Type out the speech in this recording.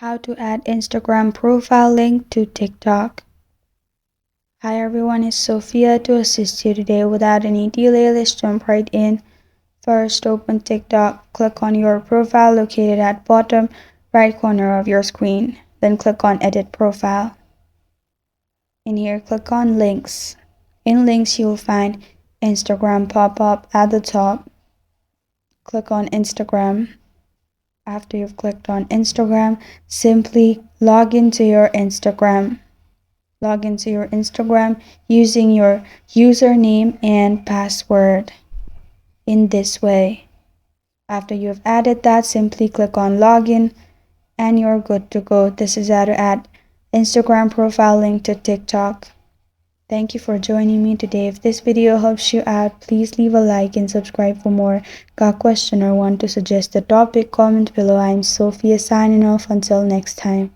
How to add Instagram profile link to TikTok. Hi everyone, it's Sophia to assist you today. Without any delay, let's jump right in. First, open TikTok. Click on your profile located at bottom right corner of your screen. Then click on Edit Profile. In here, click on Links. In Links, you'll find Instagram pop up at the top. Click on Instagram. After you've clicked on Instagram, simply log into your Instagram. Log into your Instagram using your username and password in this way. After you've added that, simply click on Login and you're good to go. This is how to add Instagram profile link to TikTok. Thank you for joining me today. If this video helps you out, please leave a like and subscribe for more. Got a question or want to suggest a topic? Comment below. I'm Sophia signing off. Until next time.